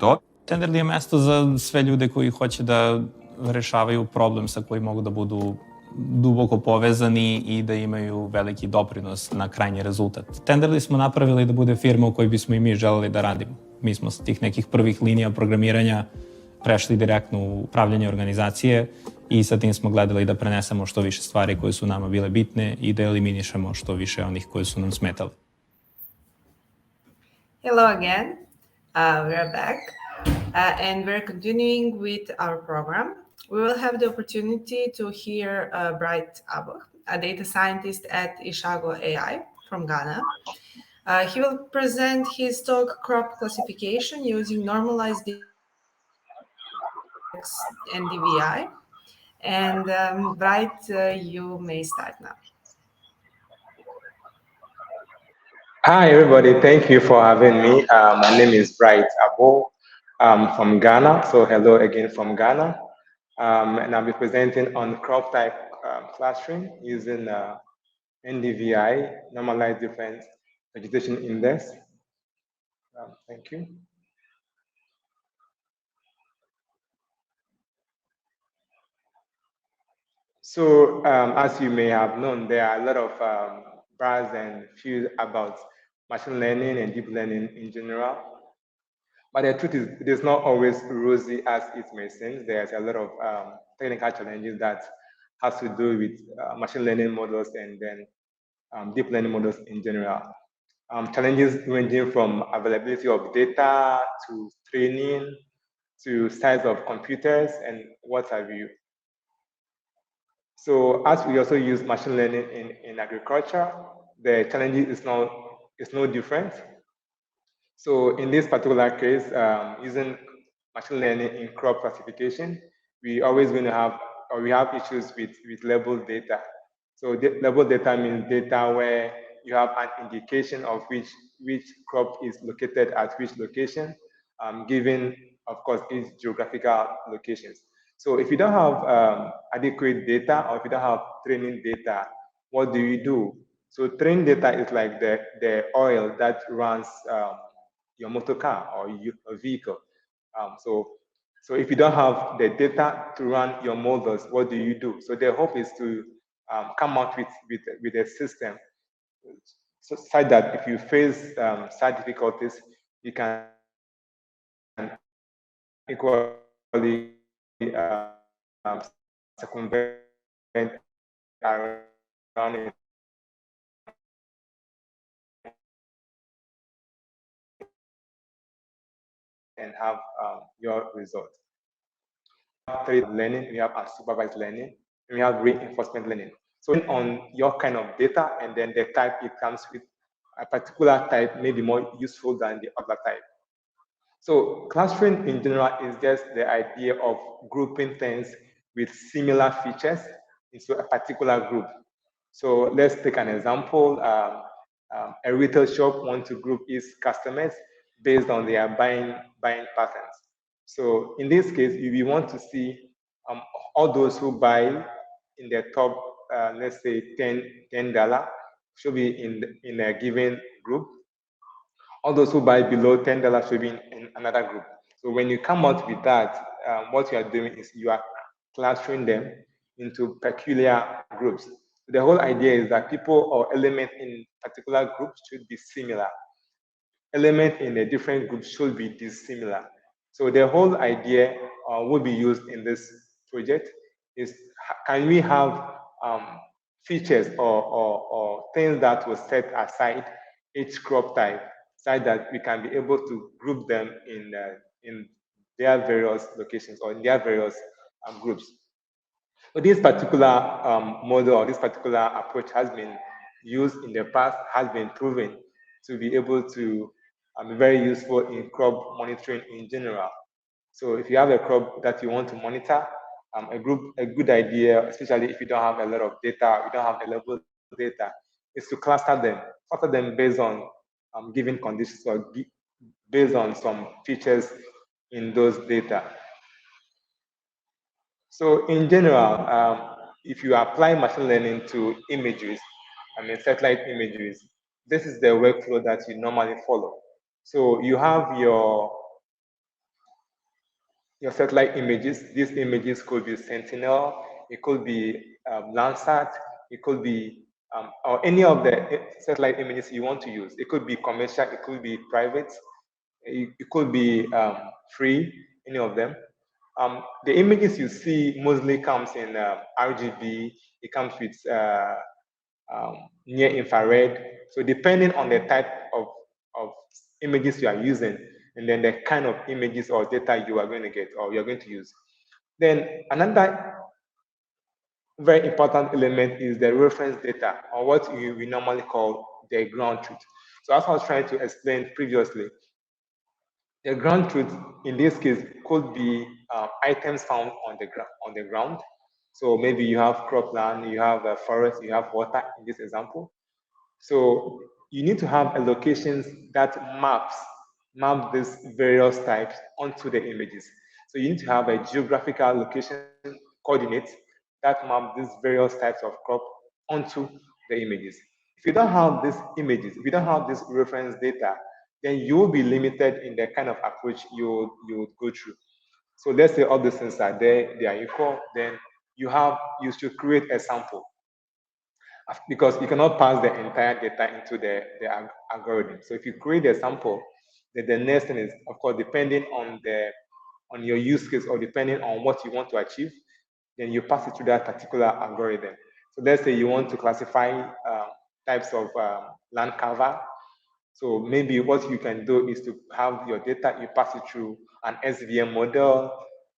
to. Tenderly je mesto za sve ljude koji hoće da rešavaju problem sa koji mogu da budu duboko povezani i da imaju veliki doprinos na krajnji rezultat. Tenderly smo napravili da bude firma u kojoj bismo i mi želeli da radimo. Mi smo sa tih nekih prvih linija programiranja prešli direktno u upravljanje organizacije i sa tim smo gledali da prenesemo što više stvari koje su nama bile bitne i da eliminišemo što više onih koje su nam smetali. Hello again, we're back and we're continuing with our program. We will have the opportunity to hear Bright Aboh, a data scientist at Ishago AI from Ghana. He will present his talk crop classification using normalized NDVI. And Bright, you may start now. Hi, everybody. Thank you for having me. My name is Bright Aboh. I'm from Ghana. So hello again from Ghana. And I'll be presenting on crop type clustering using NDVI, Normalized Difference Vegetation Index. Thank you. So as you may have known, there are a lot of buzz and fears about machine learning and deep learning in general. But the truth is, it is not always rosy as it may seem. There's a lot of technical challenges that has to do with machine learning models and then deep learning models in general. Challenges ranging from availability of data to training to size of computers and what have you. So as we also use machine learning in agriculture, the challenge is no different. So in this particular case, using machine learning in crop classification, we always going to have, or we have issues with labeled data. So labeled data means data where you have an indication of which crop is located at which location, given, of course, each geographical locations. So if you don't have adequate data or if you don't have training data, what do? So training data is like the oil that runs your motor car or your vehicle. So if you don't have the data to run your models, what do? So the hope is to come out with a system so that if you face such difficulties, you can equally circumvent around it. And have your result. Learning, we have unsupervised learning, and we have reinforcement learning. So on your kind of data, and then the type it comes with, a particular type may be more useful than the other type. So clustering in general is just the idea of grouping things with similar features into a particular group. So let's take an example. A retail shop wants to group its customers based on their buying patterns. So in this case, if you want to see all those who buy in the top, let's say $10 should be in a given group. All those who buy below $10 should be in another group. So when you come out with that, what you are doing is you are clustering them into peculiar groups. The whole idea is that people or elements in particular groups should be similar. Elements in a different group should be dissimilar. So the whole idea will be used in this project is, can we have features or things that will set aside each crop type so that we can be able to group them in their various locations or in their various groups. But this particular model or this particular approach has been used in the past, has been proven to be able to be very useful in crop monitoring in general. So if you have a crop that you want to monitor, a good idea, especially if you don't have a lot of data, you don't have a level of data, is to cluster them based on given conditions or based on some features in those data. So in general, if you apply machine learning to images, satellite images, this is the workflow that you normally follow. So you have your your satellite images. These images could be Sentinel, it could be Landsat, it could be or any of the satellite images you want to use. It could be commercial, it could be private, it could be free, any of them. The images you see mostly comes in RGB, it comes with near infrared. So depending on the type of images you are using, and then the kind of images or data you are going to get or you're going to use. Then another very important element is the reference data, or what we normally call the ground truth. So as I was trying to explain previously, the ground truth in this case could be items found on the ground. So maybe you have cropland, you have a forest, you have water in this example. So you need to have a locations that map these various types onto the images. So you need to have a geographical location coordinates that map these various types of crop onto the images. If you don't have these images, if you don't have this reference data, then you will be limited in the kind of approach you would go through. So let's say all these things are there, they are equal, then you should create a sample, because you cannot pass the entire data into the algorithm. So if you create a sample, then the next thing is, of course, depending on your use case or depending on what you want to achieve, then you pass it to that particular algorithm. So let's say you want to classify types of land cover. So maybe what you can do is to have your data, you pass it through an SVM model,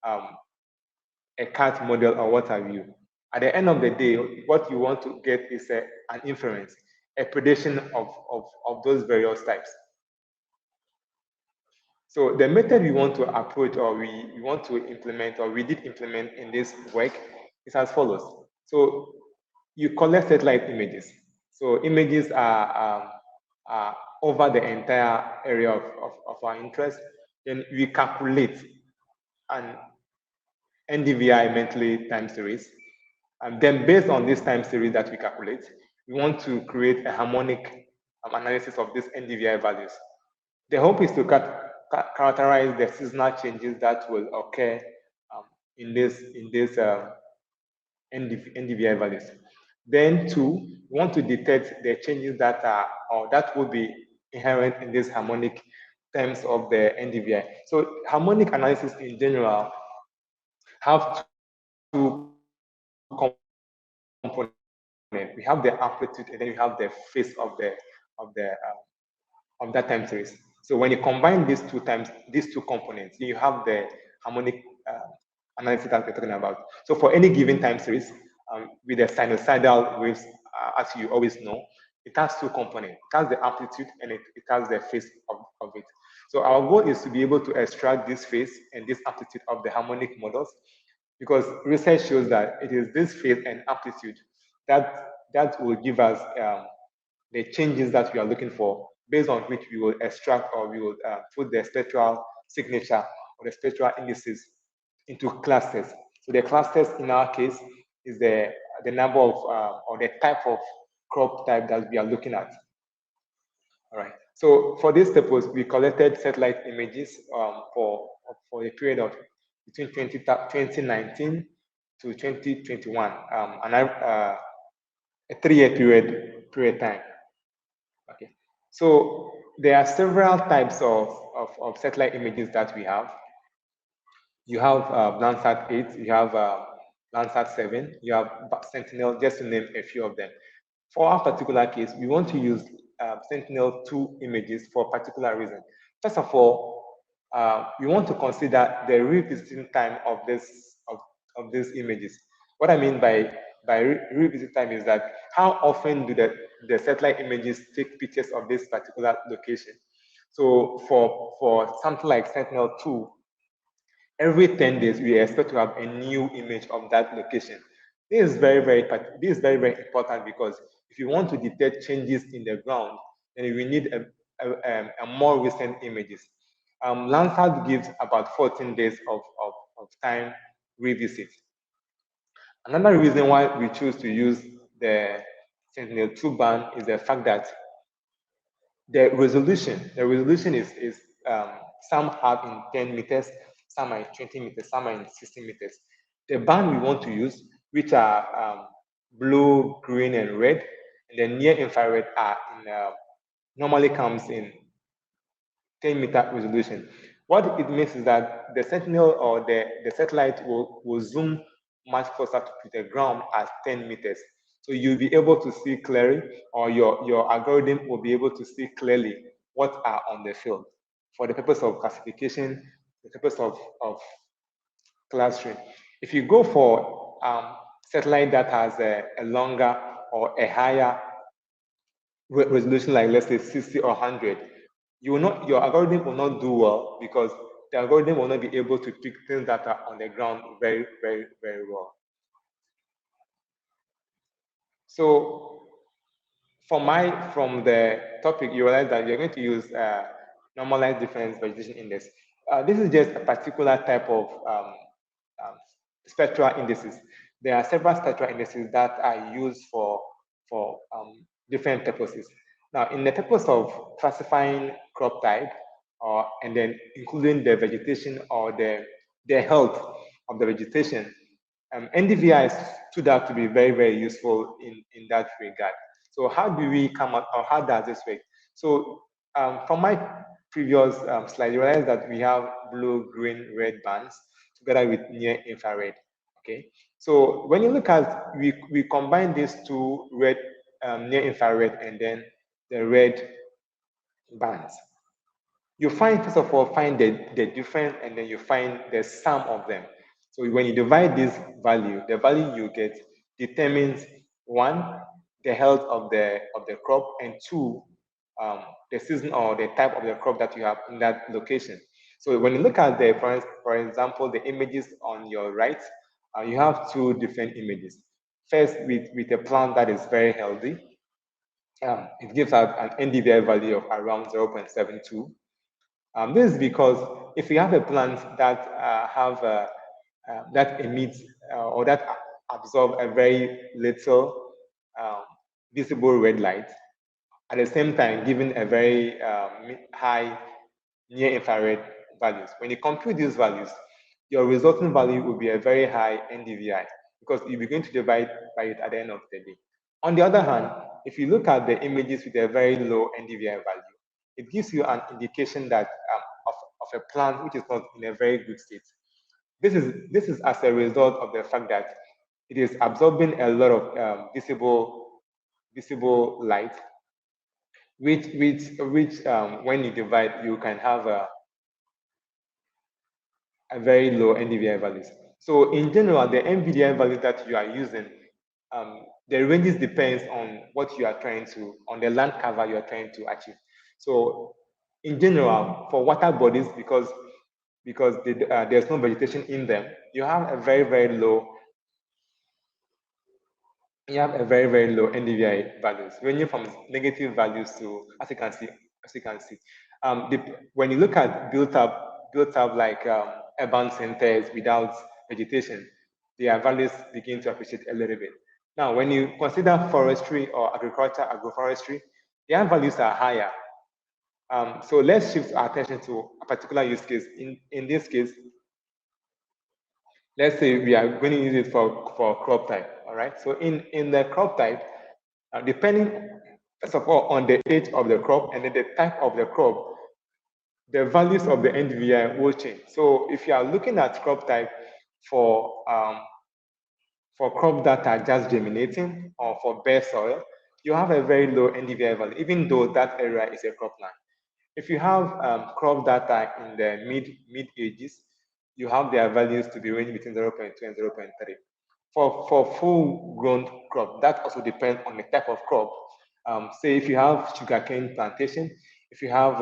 a CAT model, or what have you. At the end of the day, what you want to get is an inference, a prediction of those various types. So the method we want to approach, or we want to implement, or we did implement in this work, is as follows. So you collect satellite images. So images are over the entire area of our interest. Then we calculate an NDVI monthly time series. And then based on this time series that we calculate, we want to create a harmonic analysis of these NDVI values. The hope is to characterize the seasonal changes that will occur in this NDVI values. Then two, we want to detect the changes that are, or that will be inherent in this harmonic terms of the NDVI. So harmonic analysis in general have two components. We have the amplitude, and then we have the phase of that time series. So when you combine these two components, you have the harmonic analysis that we're talking about. So for any given time series, with the sinusoidal waves, as you always know, it has two components. It has the amplitude and it has the phase of it. So our goal is to be able to extract this phase and this amplitude of the harmonic models, because research shows that it is this phase and amplitude that will give us the changes that we are looking for, based on which we will extract, or we will put the spectral signature or the spectral indices into clusters. So the clusters in our case is the number of or the type of crop type that we are looking at. All right. So for this purpose, we collected satellite images for a period of between 2019 to 2021, and a 3-year period time. Okay. So there are several types of satellite images that we have. You have Landsat 8, you have Landsat 7, you have Sentinel, just to name a few of them. For our particular case, we want to use Sentinel-2 images for a particular reason. First of all, we want to consider the revisiting time of these images. What I mean by revisit time is that how often do the satellite images take pictures of this particular location. So for something like Sentinel-2, every 10 days, we expect to have a new image of that location. This is very, very important, because if you want to detect changes in the ground, then we need a more recent images. Landsat gives about 14 days of time revisit. Another reason why we choose to use the Sentinel-2 band is the fact that the resolution is some have in 10 meters, some are in 20 meters, some are in 60 meters. The band we want to use, which are blue, green, and red, and the near infrared are in normally comes in 10-meter resolution. What it means is that the sentinel or the satellite will zoom much closer to the ground at 10 meters. So you'll be able to see clearly, or your algorithm will be able to see clearly what are on the field for the purpose of classification, the purpose of clustering. If you go for satellite that has a longer or a higher resolution, like let's say 60 or 100, your algorithm will not do well because the algorithm will not be able to pick things that are on the ground very, very, very well. So from the topic, you realize that you're going to use normalized difference vegetation index. This is just a particular type of spectral indices. There are several spectral indices that are used for different purposes. Now, in the purpose of classifying crop type, and then including the vegetation or the health of the vegetation, NDVI stood out to be very, very useful in that regard. So how do we come up, or how does this work? So from my previous slide, you realize that we have blue, green, red bands together with near infrared. Okay, so when you look at, we combine these two red, near infrared, and then the red bands. You find, first of all, find the difference, and then you find the sum of them. So when you divide this value, the value you get determines, one, the health of the crop, and two, the season or the type of the crop that you have in that location. So when you look at for example, the images on your right, you have two different images. First, with a plant that is very healthy, it gives out an NDVI value of around 0.72. This is because if you have a plant that that emits or that absorb a very little visible red light, at the same time giving a very high near infrared values. When you compute these values, your resulting value will be a very high NDVI because you'll be going to divide by it at the end of the day. On the other hand, if you look at the images with a very low NDVI value, it gives you an indication that of a plant which is not in a very good state. This is as a result of the fact that it is absorbing a lot of visible light, which when you divide, you can have a very low NDVI values. So in general, the NVDI value that you are using, the ranges depends on what you are trying to, on the land cover you are trying to achieve. So in general, for water bodies, because there's no vegetation in them, you have a very, very low NDVI values, ranging from negative values to, as you can see. When you look at built up like urban centers without vegetation, their values begin to appreciate a little bit. Now, when you consider forestry or agriculture, agroforestry, their values are higher. So let's shift our attention to a particular use case. In this case, let's say we are going to use it for crop type, all right? So in the crop type, depending, first of all, on the age of the crop and then the type of the crop, the values of the NDVI will change. So if you are looking at crop type for crops that are just germinating or for bare soil, you have a very low NDVI value, even though that area is a cropland. If you have crops that are in the mid ages, you have their values to be ranging between 0.2 and 0.3. For full-grown crop, that also depends on the type of crop. Say if you have sugarcane plantation, if you have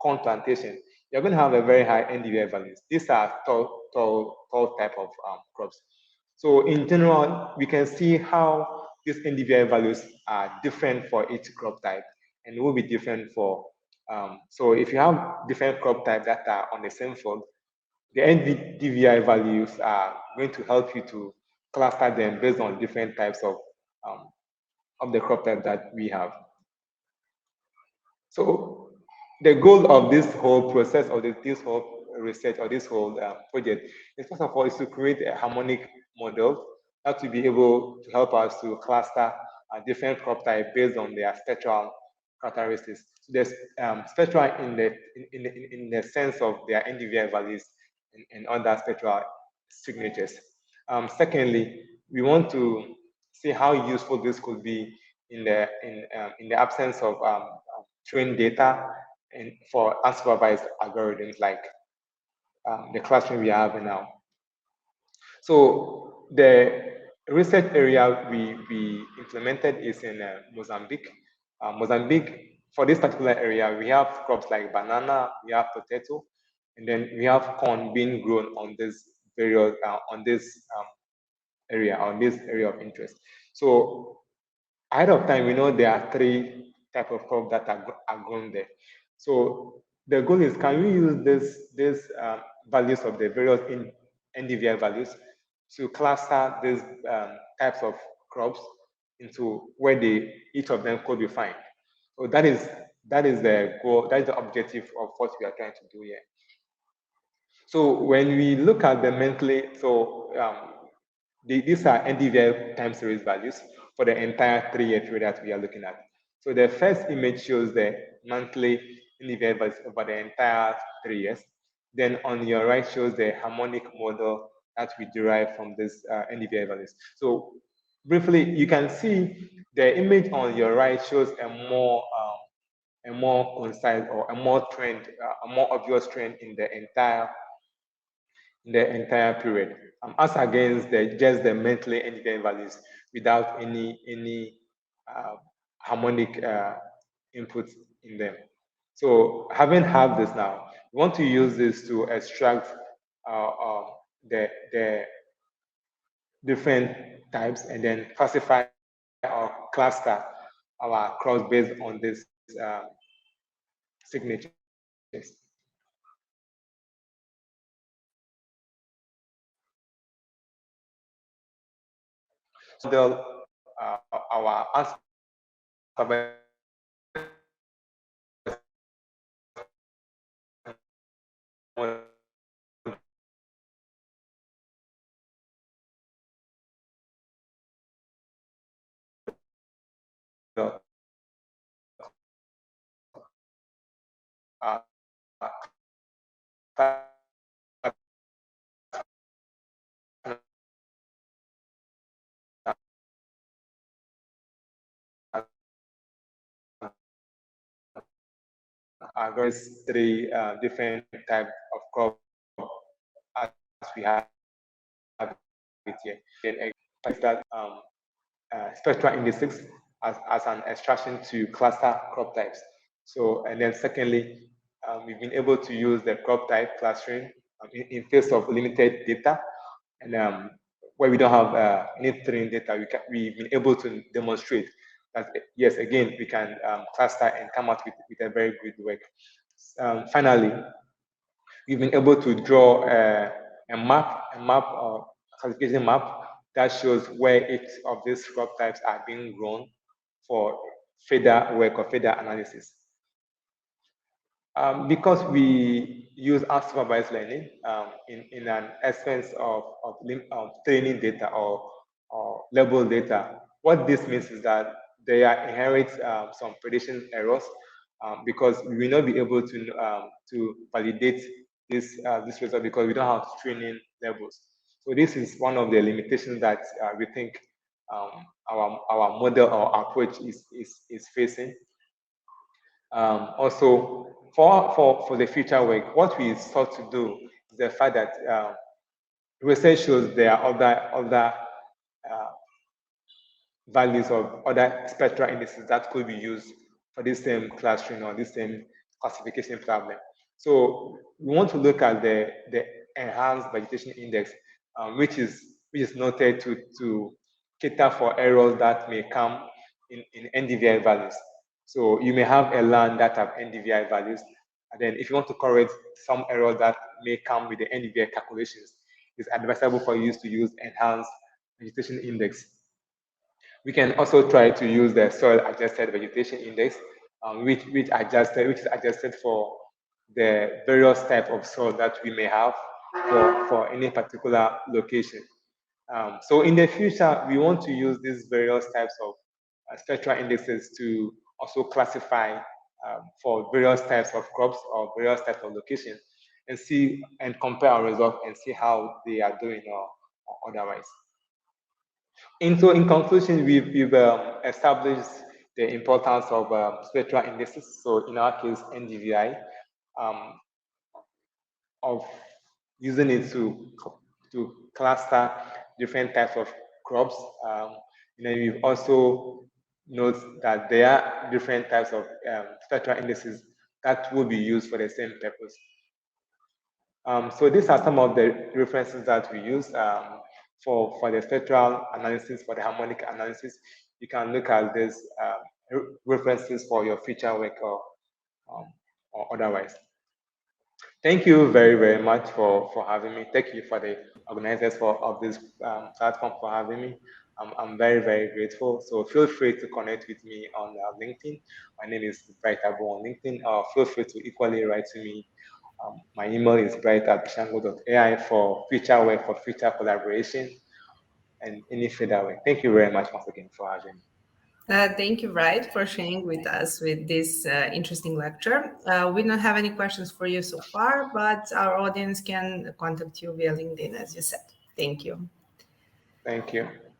corn plantation, you're going to have a very high NDVI values. These are tall type of crops. So in general, we can see how these NDVI values are different for each crop type and will be different for, so if you have different crop types that are on the same field, the NDVI values are going to help you to cluster them based on different types of the crop type that we have. So the goal of this whole process, or this whole research or this whole project is, first of all, is to create a harmonic model that will be able to help us to cluster different crop types based on their spectral characteristics. So there's spectral in the sense of their NDVI values and other spectral signatures. Secondly, we want to see how useful this could be in the absence of trained data and for unsupervised algorithms like the clustering we have now. So the research area we implemented is in Mozambique. Mozambique, for this particular area, we have crops like banana, we have potato, and then we have corn being grown on this various area of interest. So ahead of time, we know there are 3 types of crops that are grown there. So the goal is, can we use these values of the various NDVI values to cluster these types of crops into where each of them could be found? So that is the goal, that is the objective of what we are trying to do here. So when we look at the monthly, these are NDVI time series values for the entire 3-year period that we are looking at. So the first image shows the monthly NDVI values over the entire 3 years. Then on your right shows the harmonic model that we derive from these NDVI values. So briefly, you can see the image on your right shows a more concise or a more obvious trend in the entire period, as against just the monthly NDVI values without any harmonic input in them. So having had this now, we want to use this to extract the different types and then classify or cluster our crops based on this signatures. So our answer against 3 different types of crop as we have it here. Then that spectral indices as an extraction to cluster crop types. So, and then secondly, we've been able to use the crop type clustering in face of limited data, and where we don't have any training data, we've been able to demonstrate that yes, again, we can cluster and come out with a very good work. Finally, we've been able to draw a map or classification map that shows where each of these crop types are being grown for further work or further analysis. Because we use unsupervised learning in an essence of training data or label data, what this means is that they are inherit some prediction errors because we will not be able to validate this result because we don't have training labels. So this is one of the limitations that we think our model or approach is facing. Also, for the future work, what we sought to do is the fact that research shows there are other values of other spectral indices that could be used for this same clustering or this same classification problem. So we want to look at the enhanced vegetation index, which is noted to cater for errors that may come in NDVI values. So you may have a land that have NDVI values, and then if you want to correct some errors that may come with the NDVI calculations, it's advisable for you to use enhanced vegetation index. We can also try to use the soil adjusted vegetation index, which is adjusted for the various type of soil that we may have for any particular location. So in the future, we want to use these various types of spectral indexes to also classify for various types of crops or various types of locations and see and compare our results and see how they are doing or otherwise. And so in conclusion, we've established the importance of spectral indexes. So in our case, NDVI, of using it to cluster different types of crops. And then we've also noticed that there are different types of spectral indices that will be used for the same purpose. So these are some of the references that we use for the spectral analysis, for the harmonic analysis. You can look at these references for your future work or otherwise. Thank you very, very much for having me. Thank you for the organizers of this platform for having me. I'm very, very grateful. So feel free to connect with me on LinkedIn. My name is Bright Aboh on LinkedIn. Feel free to equally write to me. My email is bright@bishango.ai for future work, for future collaboration, and any further work. Thank you very much once again for having me. Thank you, Bright, for sharing with us with this interesting lecture. We don't have any questions for you so far, but our audience can contact you via LinkedIn, as you said. Thank you. Thank you.